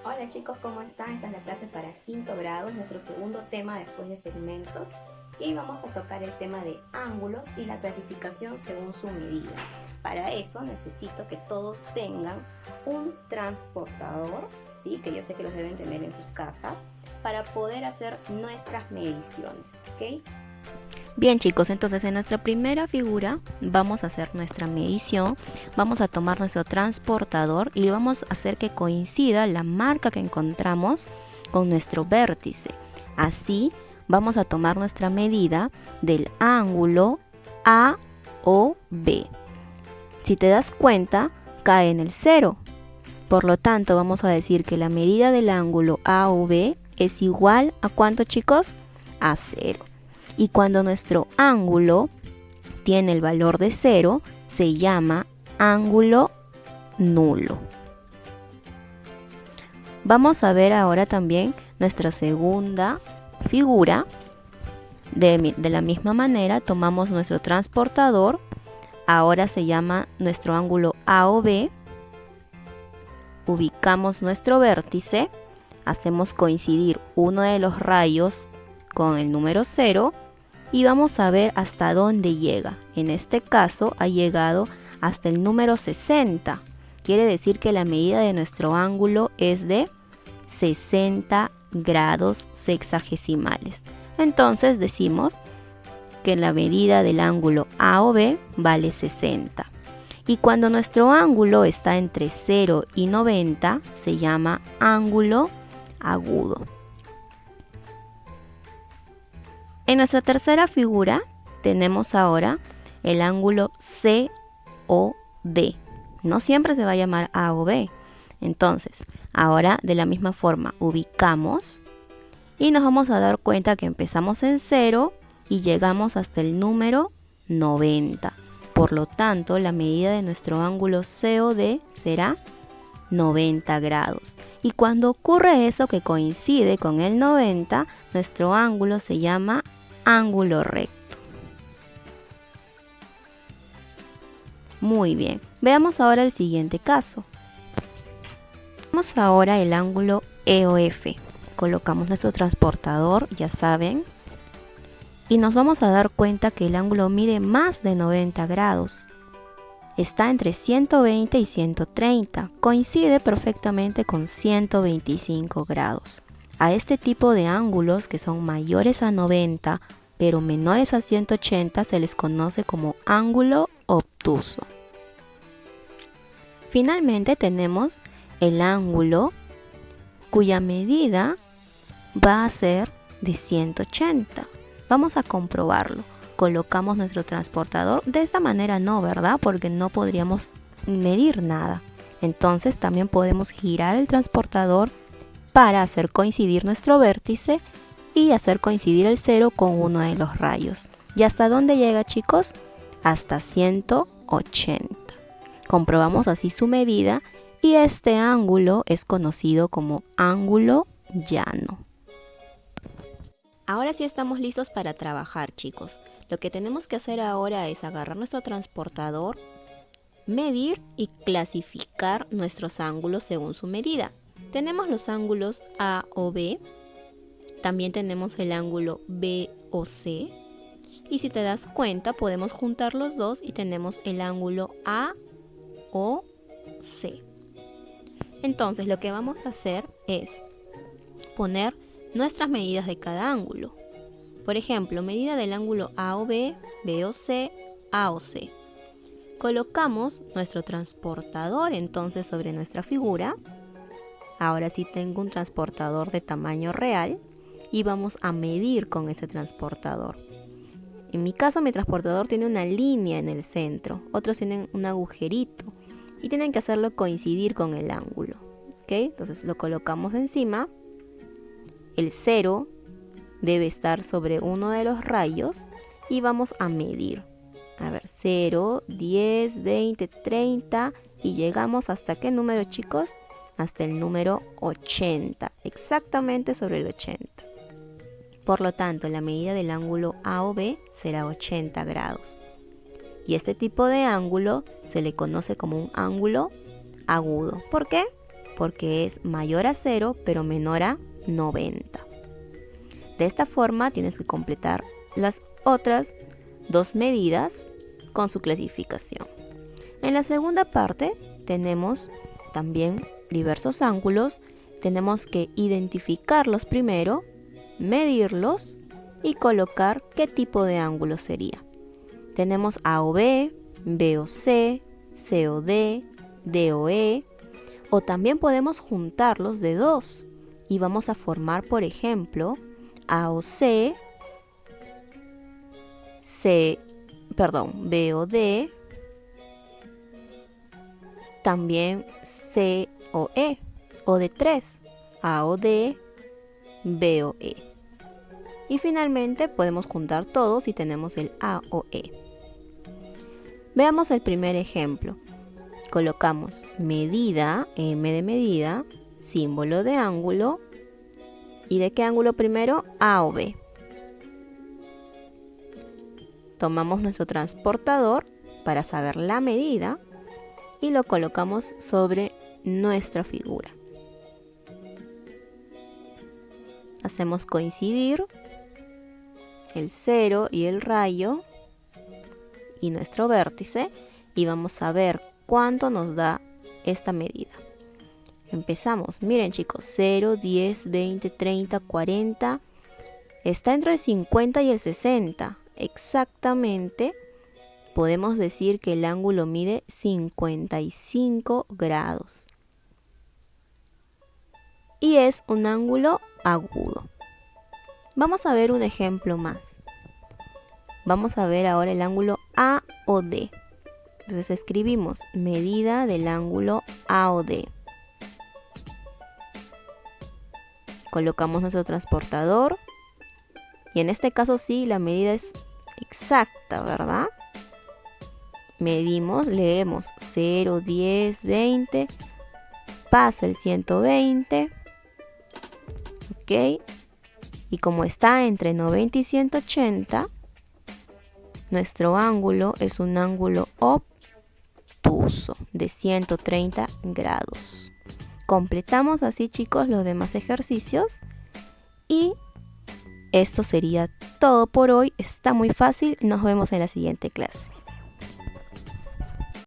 Hola chicos, ¿cómo están? Esta es la clase para quinto grado, es nuestro segundo tema después de segmentos y vamos a tocar el tema de ángulos y la clasificación según su medida. Para eso necesito que todos tengan un transportador, ¿sí? Que yo sé que los deben tener en sus casas, para poder hacer nuestras mediciones, ¿ok? Bien chicos, entonces en nuestra primera figura vamos a hacer nuestra medición, vamos a tomar nuestro transportador y vamos a hacer que coincida la marca que encontramos con nuestro vértice. Así vamos a tomar nuestra medida del ángulo AOB. Si te das cuenta, cae en el 0. Por lo tanto, vamos a decir que la medida del ángulo AOB es igual a ¿cuánto, chicos? A 0. Y cuando nuestro ángulo tiene el valor de 0, se llama ángulo nulo. Vamos a ver ahora también nuestra segunda figura. De la misma manera, tomamos nuestro transportador. Ahora se llama nuestro ángulo AOB. Ubicamos nuestro vértice. Hacemos coincidir uno de los rayos con el número 0 y vamos a ver hasta dónde llega. En este caso ha llegado hasta el número 60. Quiere decir que la medida de nuestro ángulo es de 60 grados sexagesimales. Entonces decimos que la medida del ángulo AOB vale 60. Y cuando nuestro ángulo está entre 0 y 90 se llama ángulo agudo. En nuestra tercera figura tenemos ahora el ángulo COD. No siempre se va a llamar A o B. Entonces, ahora de la misma forma ubicamos y nos vamos a dar cuenta que empezamos en 0 y llegamos hasta el número 90. Por lo tanto, la medida de nuestro ángulo COD será 90 grados. Y cuando ocurre eso que coincide con el 90, nuestro ángulo se llama ángulo recto. Muy bien, veamos ahora el siguiente caso. Vemos ahora el ángulo EOF. Colocamos nuestro transportador, ya saben, y nos vamos a dar cuenta que el ángulo mide más de 90 grados. Está entre 120 y 130, coincide perfectamente con 125 grados. A este tipo de ángulos que son mayores a 90 pero menores a 180 se les conoce como ángulo obtuso. Finalmente tenemos el ángulo cuya medida va a ser de 180. Vamos a comprobarlo. Colocamos nuestro transportador. De esta manera no, ¿verdad? Porque no podríamos medir nada. Entonces también podemos girar el transportador para hacer coincidir nuestro vértice y hacer coincidir el 0 con uno de los rayos. ¿Y hasta dónde llega, chicos? Hasta 180. Comprobamos así su medida y este ángulo es conocido como ángulo llano. Ahora sí estamos listos para trabajar, chicos. Lo que tenemos que hacer ahora es agarrar nuestro transportador, medir y clasificar nuestros ángulos según su medida. Tenemos los ángulos A o B, también tenemos el ángulo B o C, y si te das cuenta podemos juntar los dos y tenemos el ángulo A o C. Entonces lo que vamos a hacer es poner nuestras medidas de cada ángulo. Por ejemplo, medida del ángulo A o B, B o C, A o C. Colocamos nuestro transportador entonces sobre nuestra figura. Ahora sí tengo un transportador de tamaño real y vamos a medir con ese transportador. En mi caso mi transportador tiene una línea en el centro, otros tienen un agujerito y tienen que hacerlo coincidir con el ángulo. ¿Ok? Entonces lo colocamos encima. El 0 debe estar sobre uno de los rayos y vamos a medir. A ver, 0, 10, 20, 30 y llegamos hasta ¿qué número, chicos? Hasta el número 80, exactamente sobre el 80. Por lo tanto, la medida del ángulo AOB será 80 grados. Y este tipo de ángulo se le conoce como un ángulo agudo. ¿Por qué? porque es mayor a 0 pero menor a 90. De esta forma tienes que completar las otras dos medidas con su clasificación. En la segunda parte tenemos también diversos ángulos. Tenemos que identificarlos primero, medirlos y colocar qué tipo de ángulo sería. Tenemos A o B, B o C, C o D, D o E, o también podemos juntarlos de dos y vamos a formar, por ejemplo, A o C, B o D, también C o E, o de 3, A o D, B o E. Y finalmente podemos juntar todos y tenemos el A o E. Veamos el primer ejemplo. Colocamos medida, M de medida, símbolo de ángulo. ¿Y de qué ángulo primero? A o B. Tomamos nuestro transportador para saber la medida y lo colocamos sobre nuestra figura. Hacemos coincidir el 0 y el rayo y nuestro vértice y vamos a ver cuánto nos da esta medida. Empezamos, miren chicos, 0, 10, 20, 30, 40, está entre el 50 y el 60. Exactamente podemos decir que el ángulo mide 55 grados. Y es un ángulo agudo. Vamos a ver un ejemplo más. Vamos a ver ahora el ángulo A o D. Entonces escribimos medida del ángulo A o D. Colocamos nuestro transportador. Y en este caso sí, la medida es exacta, ¿verdad? Medimos, leemos 0, 10, 20. Pasa el 120. ¿Ok? Y como está entre 90 y 180, nuestro ángulo es un ángulo obtuso de 130 grados. Completamos así, chicos, los demás ejercicios. Y esto sería todo por hoy. Está muy fácil. Nos vemos en la siguiente clase.